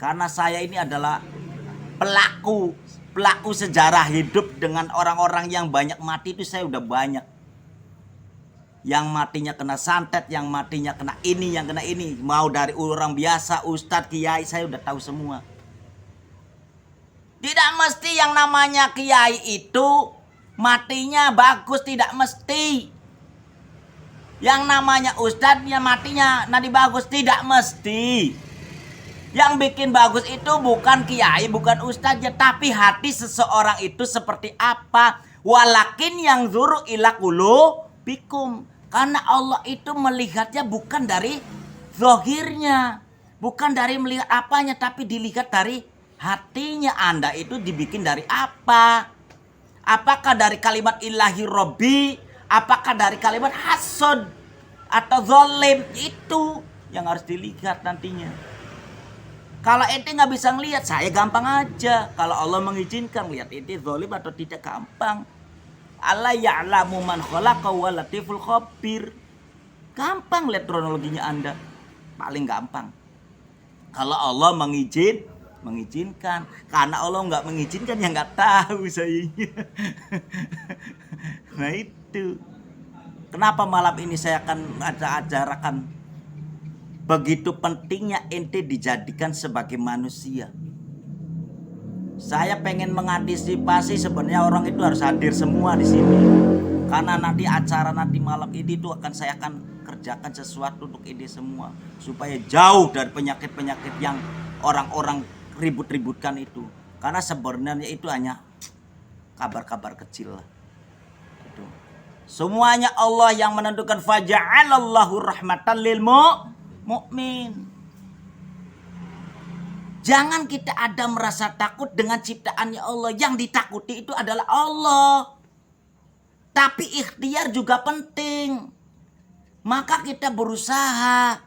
Karena saya ini adalah pelaku sejarah hidup dengan orang-orang yang banyak mati itu saya udah banyak. Yang matinya kena santet, yang matinya kena ini, yang kena ini. Mau dari orang biasa, ustadz, kiai, saya udah tahu semua. Tidak mesti yang namanya kiai itu matinya bagus, tidak mesti. Yang namanya ustadznya matinya nanti bagus, tidak mesti. Yang bikin bagus itu bukan kiai, bukan ustadznya, tapi hati seseorang itu seperti apa. Walakin yang zuru ila qulubikum. Karena Allah itu melihatnya bukan dari zahirnya, bukan dari melihat apanya, tapi dilihat dari hatinya. Anda itu dibikin dari apa? Apakah dari kalimat ilahi robbi? Apakah dari kalimat hasad atau zolim? Itu yang harus dilihat nantinya. Kalau ente nggak bisa ngelihat, saya gampang aja. Kalau Allah mengizinkan lihat ente zolim atau tidak, gampang. Allah ya'lamu man khalaqa wa latiful khabir. Gampang lihat kronologinya Anda. Paling gampang. Kalau Allah mengizinkan. Karena Allah nggak mengizinkan, ya nggak tahu saya. Nah itu. Kenapa malam ini saya akan ajarakan begitu pentingnya ente dijadikan sebagai manusia. Saya pengen mengantisipasi sebenarnya orang itu harus hadir semua di sini. Karena nanti acara nanti malam ini itu saya akan kerjakan sesuatu untuk ide semua supaya jauh dari penyakit-penyakit yang orang-orang ribut-ributkan itu. Karena sebenarnya itu hanya kabar-kabar kecil lah. Itu. Semuanya Allah yang menentukan, faja'alallahu rahmatan lil mu'min. Jangan kita ada merasa takut dengan ciptaannya Allah. Yang ditakuti itu adalah Allah. Tapi ikhtiar juga penting. Maka kita berusaha.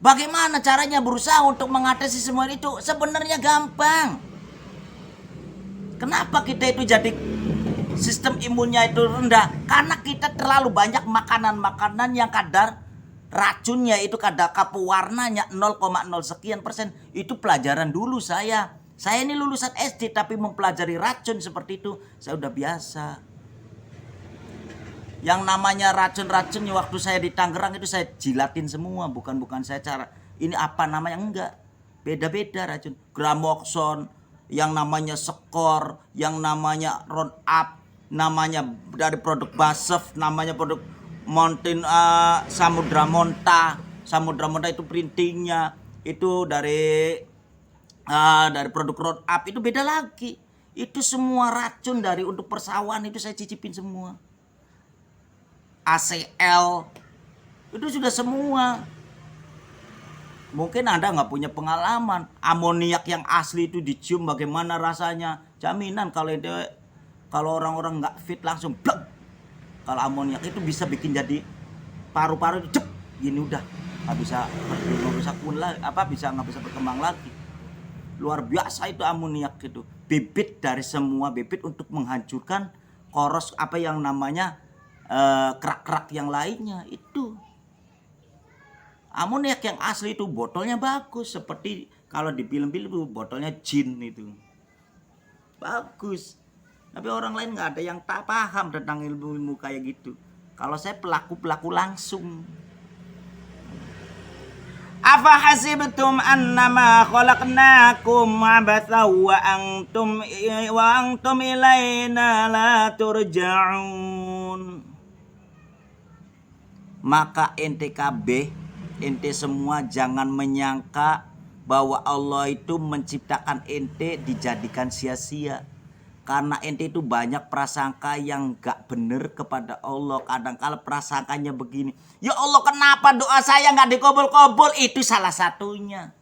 Bagaimana caranya berusaha untuk mengatasi semua itu? Sebenarnya gampang. Kenapa kita itu jadi sistem imunnya itu rendah? Karena kita terlalu banyak makanan-makanan yang kadar racunnya itu, kadar warnanya 0,0 sekian persen. Itu pelajaran dulu saya. Saya ini lulusan SD tapi mempelajari racun seperti itu saya udah biasa. Yang namanya racun-racunnya waktu saya di Tangerang itu saya jilatin semua. Bukan saya cara ini apa namanya, enggak. Beda-beda racun. Gramoxone, yang namanya Skor, yang namanya Roundup, namanya dari produk Basf, namanya produk Mountain Samudra Monta itu printingnya itu dari produk Roundup, itu beda lagi. Itu semua racun dari untuk persawahan itu saya cicipin semua. ACL itu sudah semua. Mungkin Anda nggak punya pengalaman. Amoniak yang asli itu dicium bagaimana rasanya? Jaminan kalau orang-orang nggak fit langsung blek. Kalau amoniak itu bisa bikin jadi paru-paru itu gini udah nggak bisa berkembang lagi. Luar biasa itu amoniak itu. Bibit dari semua bibit untuk menghancurkan koros apa yang namanya kerak-kerak yang lainnya itu. Amoniak yang asli itu botolnya bagus, seperti kalau di film-film itu botolnya jin itu. Bagus. Tapi orang lain nggak ada yang tak paham tentang ilmu-ilmu kayak gitu. Kalau saya pelaku langsung. Afa hasibtum annama khalaqnakum abatha wa antum ilaina la turja'un. Maka ente semua jangan menyangka bahwa Allah itu menciptakan ente dijadikan sia-sia. Karena ente itu banyak prasangka yang gak bener kepada Allah. Kadang-kala prasangkanya begini, ya Allah kenapa doa saya gak dikabul-kabul? Itu salah satunya.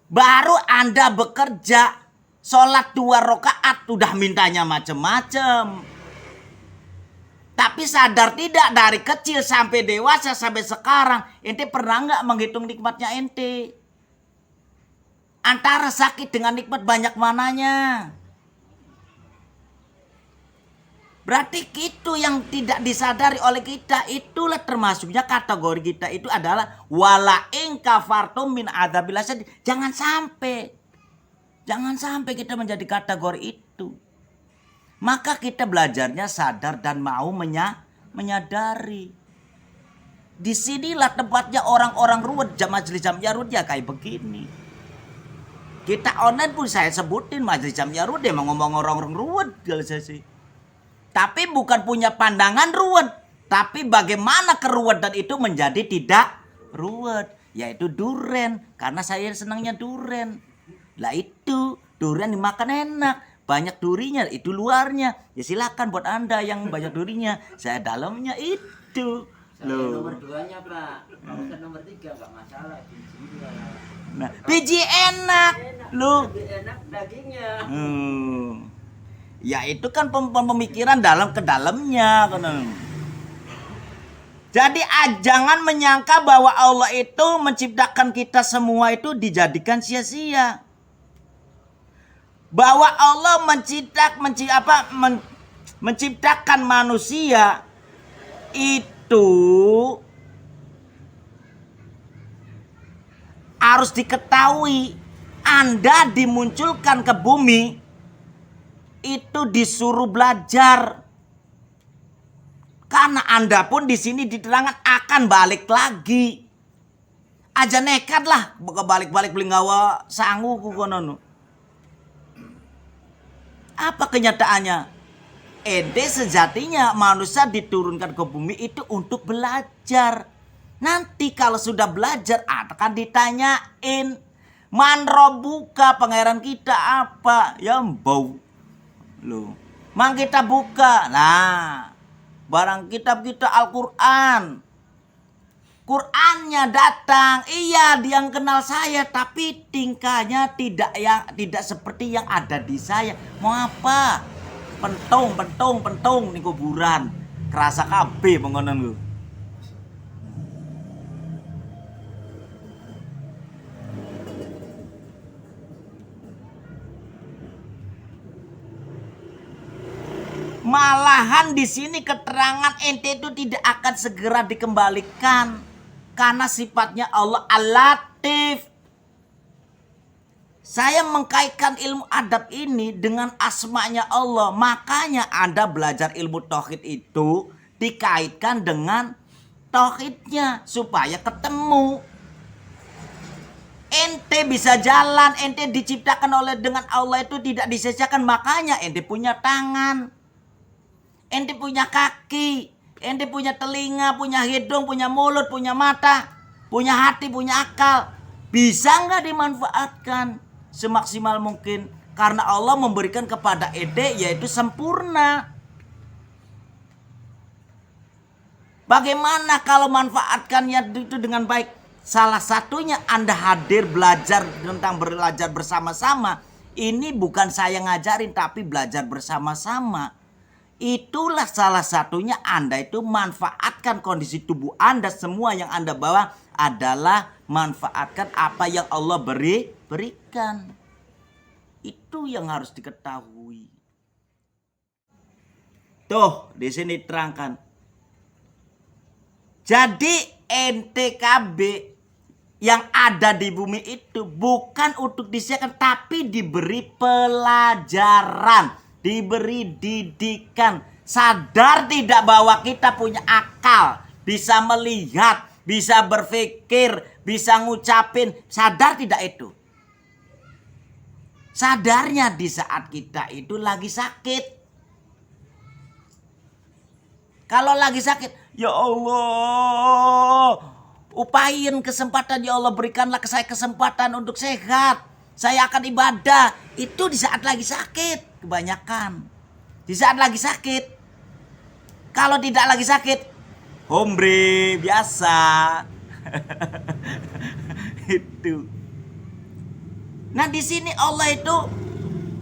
Baru Anda bekerja sholat 2 rakaat udah mintanya macem-macem. Tapi sadar tidak, dari kecil sampai dewasa sampai sekarang ente pernah gak menghitung nikmatnya ente? Antara sakit dengan nikmat banyak mananya. Berarti itu yang tidak disadari oleh kita, itulah termasuknya kategori kita itu adalah wala in kafartum min adzabil asyad. Jangan sampai kita menjadi kategori itu. Maka kita belajarnya sadar dan mau menyadari. Disinilah tempatnya orang-orang ruwet majelis Jam'iyah Rudyah kayak begini. Kita online pun saya sebutin majelis Jam'iyah Rudyah mau ngomong orang-orang ruwet kalau saya sih. Tapi bukan punya pandangan ruwet. Tapi bagaimana keruwetan itu menjadi tidak ruwet. Yaitu duren. Karena saya senangnya duren. Lah itu duren dimakan enak. Banyak durinya itu luarnya. Ya silakan buat Anda yang banyak durinya. Saya dalamnya itu. Saya nomor 2-nya Pak. Kalau kan nomor 3 nggak masalah. Nah, biji enak. Lu. Lebih enak dagingnya. Ya itu kan pemikiran dalam ke dalamnya. Jadi jangan menyangka bahwa Allah itu menciptakan kita semua itu dijadikan sia-sia. Bahwa Allah menciptakan manusia itu harus diketahui. Anda dimunculkan ke bumi itu disuruh belajar. Karena Anda pun di sini diterangkan akan balik lagi. Aja nekat lah balik-balik belinggawa sangu ku kono. Apa kenyataannya? Ede sejatinya manusia diturunkan ke bumi itu untuk belajar. Nanti kalau sudah belajar akan ditanyain, man robuka, pangeran kita apa? Ya bau. Loh, mang kita buka. Nah, barang kitab kita Al-Quran. Qurannya datang. Iya, dia yang kenal saya, tapi tingkahnya tidak seperti yang ada di saya. Mau apa? Pentung di kuburan. Kerasa kabeh mengonon lu. Malahan di sini keterangan ente itu tidak akan segera dikembalikan karena sifatnya Allah Al-Latif. Saya mengkaitkan ilmu adab ini dengan asmanya Allah. Makanya Anda belajar ilmu tauhid itu dikaitkan dengan tauhidnya supaya ketemu. Ente bisa jalan, ente diciptakan oleh dengan Allah itu tidak disia-siakan. Makanya ente punya tangan. Ente punya kaki, ente punya telinga, punya hidung, punya mulut, punya mata, punya hati, punya akal. Bisa nggak dimanfaatkan semaksimal mungkin? Karena Allah memberikan kepada ente yaitu sempurna. Bagaimana kalau manfaatkannya itu dengan baik? Salah satunya Anda hadir belajar tentang belajar bersama-sama. Ini bukan saya ngajarin tapi belajar bersama-sama. Itulah salah satunya Anda itu manfaatkan kondisi tubuh Anda. Semua yang Anda bawa adalah manfaatkan apa yang Allah berikan. Itu yang harus diketahui. Tuh, di sini terangkan. Jadi NTKB yang ada di bumi itu bukan untuk disiapkan tapi diberi pelajaran. Diberi didikan. Sadar tidak bahwa kita punya akal. Bisa melihat. Bisa berpikir. Bisa ngucapin. Sadar tidak itu? Sadarnya di saat kita itu lagi sakit. Kalau lagi sakit. Ya Allah. Upain kesempatan ya Allah. Berikanlah ke saya kesempatan untuk sehat. Saya akan ibadah. Itu di saat lagi sakit. Kebanyakan di saat lagi sakit. Kalau tidak lagi sakit, hombre biasa. Itu. Nah di sini Allah itu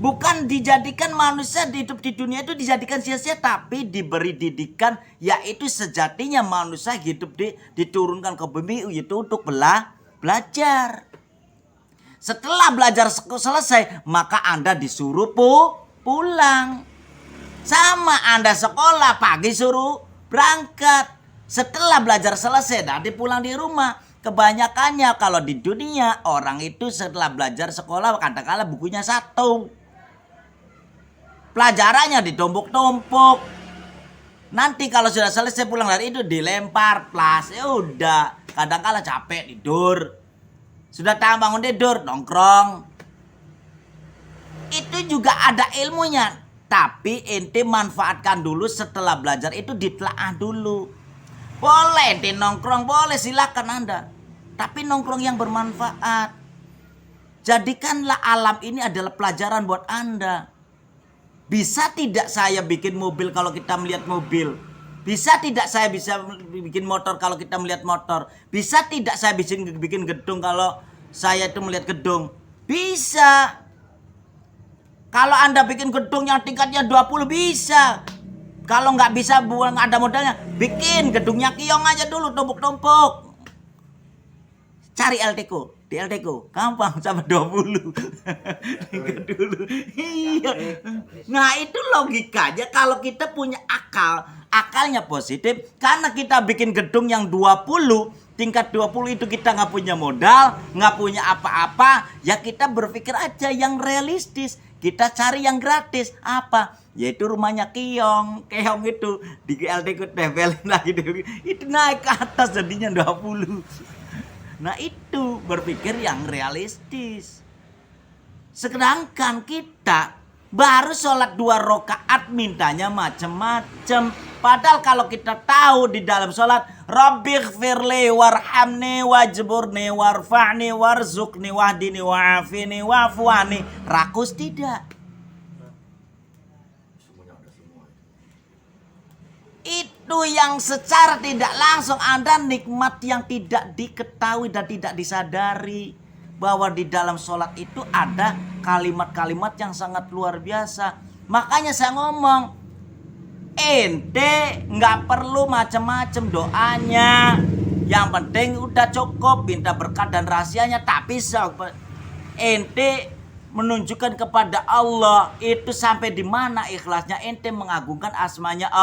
bukan dijadikan manusia hidup di dunia itu dijadikan sia-sia, tapi diberi didikan, yaitu sejatinya manusia hidup diturunkan ke bumi itu untuk belajar. Setelah belajar selesai, maka Anda disuruh pulang. Sama Anda sekolah pagi suruh berangkat. Setelah belajar selesai nanti pulang di rumah. Kebanyakannya kalau di dunia orang itu setelah belajar sekolah katakanlah bukunya 1. Pelajarannya ditumpuk-tumpuk. Nanti kalau sudah selesai pulang dari itu dilempar plas. Ya udah, kadang-kala capek tidur. Sudah tahu bangun tidur, nongkrong. Itu juga ada ilmunya. Tapi ente manfaatkan dulu setelah belajar itu ditelaah dulu. Boleh ente nongkrong, boleh silakan Anda. Tapi nongkrong yang bermanfaat. Jadikanlah alam ini adalah pelajaran buat Anda. Bisa tidak saya bikin mobil kalau kita melihat mobil? Bisa tidak saya bisa bikin motor kalau kita melihat motor? Bisa tidak saya bikin gedung kalau saya itu melihat gedung? Bisa. Kalau Anda bikin gedung yang tingkatnya 20 bisa. Kalau nggak bisa buang ada modalnya, bikin gedungnya kiong aja dulu tumpuk-tumpuk. Cari LTK, di LTK gampang sama 20. Tingkat dulu. Iya. Nah, itu logikanya kalau kita punya akal, akalnya positif karena kita bikin gedung yang 20, tingkat 20 itu kita nggak punya modal, nggak punya apa-apa, ya kita berpikir aja yang realistis. Kita cari yang gratis. Apa? Yaitu rumahnya Keong itu di LTK tempelin lagi. Itu naik ke atas jadinya 20. Nah itu berpikir yang realistis. Sedangkan kita baru sholat 2 rakaat mintanya macam-macam. Padahal kalau kita tahu di dalam sholat, Rabbighfirli warhamni wajburni warfa'ni warzuqni wahdini wa'afini wa'fuani. Rakus tidak. Itu yang secara tidak langsung Anda nikmat yang tidak diketahui dan tidak disadari. Bahwa di dalam sholat itu ada kalimat-kalimat yang sangat luar biasa. Makanya saya ngomong, ente nggak perlu macam-macam doanya. Yang penting udah cukup minta berkat dan rahasianya. Tapi ente menunjukkan kepada Allah itu sampai di mana ikhlasnya ente mengagungkan asmanya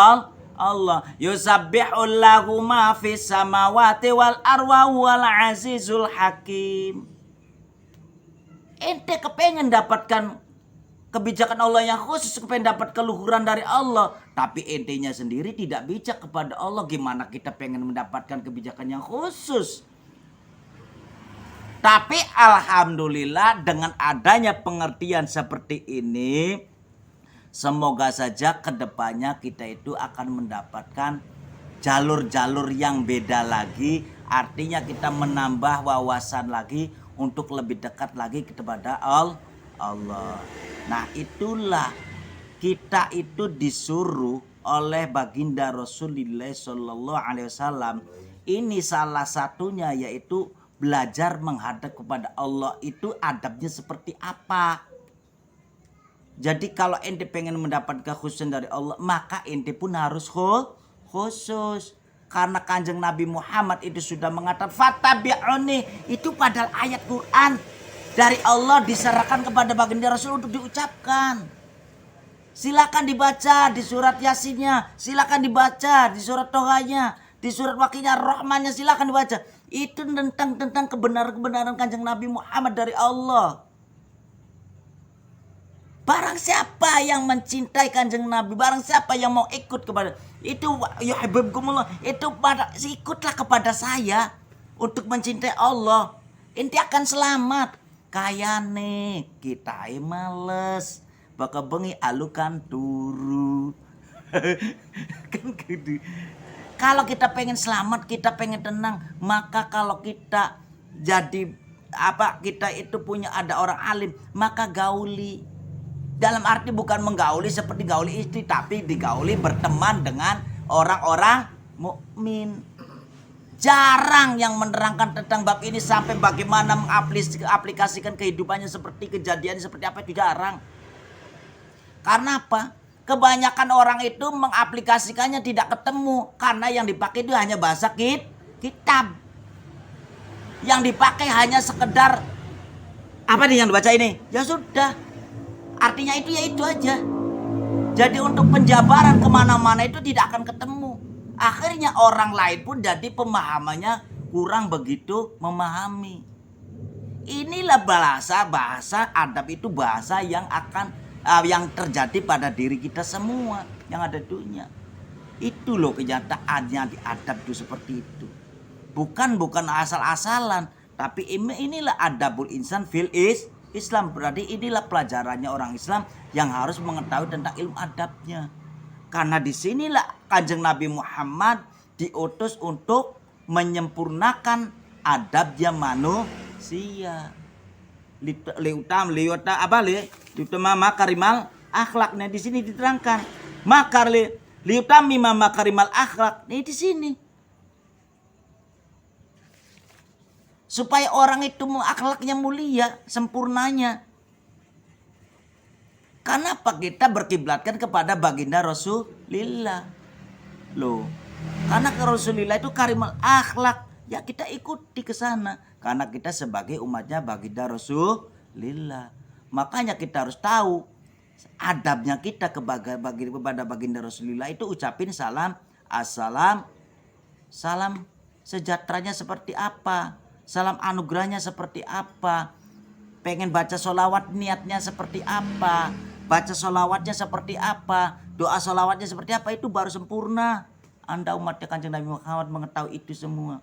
Allah. Yusabbihul lahu ma fis samawati wal arwa wal azizul hakim. Ente kepengen dapatkan kebijakan Allah yang khusus, kepengen dapat keluhuran dari Allah, tapi entenya sendiri tidak bijak kepada Allah. Gimana kita pengen mendapatkan kebijakan yang khusus? Tapi alhamdulillah dengan adanya pengertian seperti ini, semoga saja kedepannya kita itu akan mendapatkan jalur-jalur yang beda lagi. Artinya kita menambah wawasan lagi untuk lebih dekat lagi kepada Allah. Nah itulah kita itu disuruh oleh baginda Rasulullah Sallallahu Alaihi Wasallam. Ini salah satunya yaitu belajar menghadap kepada Allah itu adabnya seperti apa. Jadi kalau ente pengen mendapat kekhususan dari Allah, maka ente pun harus khusus. Karena Kanjeng Nabi Muhammad itu sudah mengatakan fatabi'uni, itu padahal ayat Quran dari Allah diserahkan kepada baginda Rasul untuk diucapkan. Silakan dibaca di surat Yasinnya, silakan dibaca di surat Tohanya, di surat Waqiah Rahmannya, silakan dibaca. Itu tentang kebenaran Kanjeng Nabi Muhammad dari Allah. Barang siapa yang mencintai Kanjeng Nabi, barang siapa yang mau ikut kepada itu, ya habibkumullah, itu ikutlah kepada saya untuk mencintai Allah. Inti akan selamat. Kayane kita males, bakal bengi alukan turu. Kan gitu. Kalau kita pengen selamat, kita pengen tenang, maka kalau kita jadi kita itu punya ada orang alim, maka gauli. Dalam arti bukan menggauli seperti gauli istri, tapi digauli berteman dengan orang-orang mukmin. Jarang yang menerangkan tentang bab ini sampai bagaimana mengaplikasikan kehidupannya seperti kejadian seperti apa, itu jarang. Karena apa? Kebanyakan orang itu mengaplikasikannya tidak ketemu karena yang dipakai itu hanya bahasa kitab. Yang dipakai hanya sekedar apa nih yang dibaca ini? Ya sudah. Artinya itu ya itu aja. Jadi untuk penjabaran kemana-mana itu tidak akan ketemu. Akhirnya orang lain pun jadi pemahamannya kurang begitu memahami. Inilah bahasa adab itu bahasa yang akan yang terjadi pada diri kita semua yang ada di dunia. Itu loh kenyataannya di adab itu seperti itu. Bukan asal-asalan, tapi inilah adabul insan fil Islam. Berarti inilah pelajarannya orang Islam yang harus mengetahui tentang ilmu adabnya. Karena disinilah Kanjeng Nabi Muhammad diutus untuk menyempurnakan adabnya manusia. Liutama makarimal akhlaknya di sini diterangkan. Liutami makarimal akhlak ini di sini. Supaya orang itu akhlaknya mulia, sempurnanya. Kenapa kita berkiblatkan kepada baginda Rasulullah? Loh, karena ke Rasulullah itu karimal akhlak. Ya kita ikuti ke sana. Karena kita sebagai umatnya baginda Rasulullah. Makanya kita harus tahu adabnya kita kepada baginda Rasulullah itu ucapin salam, assalam, salam sejahteranya seperti apa, salam anugerahnya seperti apa, pengen baca sholawat niatnya seperti apa, baca sholawatnya seperti apa, doa sholawatnya seperti apa, itu baru sempurna. Anda umatnya Kanjeng Nabi Muhammad mengetahui itu semua.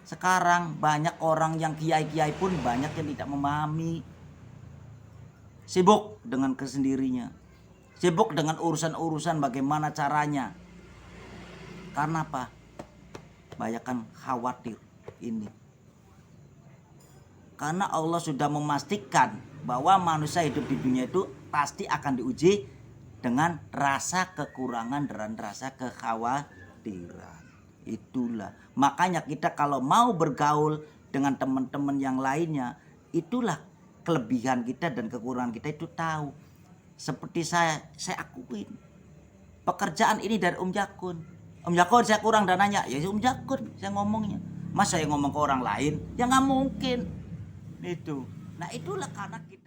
Sekarang banyak orang yang kiai-kiai pun banyak yang tidak memahami. Sibuk dengan kesendirinya. Sibuk dengan urusan-urusan bagaimana caranya. Karena apa? Banyakan khawatir ini. Karena Allah sudah memastikan bahwa manusia hidup di dunia itu pasti akan diuji dengan rasa kekurangan dan rasa kekhawatiran. Itulah. Makanya kita kalau mau bergaul dengan teman-teman yang lainnya, itulah kelebihan kita dan kekurangan kita itu tahu. Seperti saya akuin. Pekerjaan ini dari Om Jakun. Om Jakun saya kurang dananya. Ya Om Jakun saya ngomongnya. Masa saya ngomong ke orang lain? Ya nggak mungkin. Itu. Nah itulah karena kita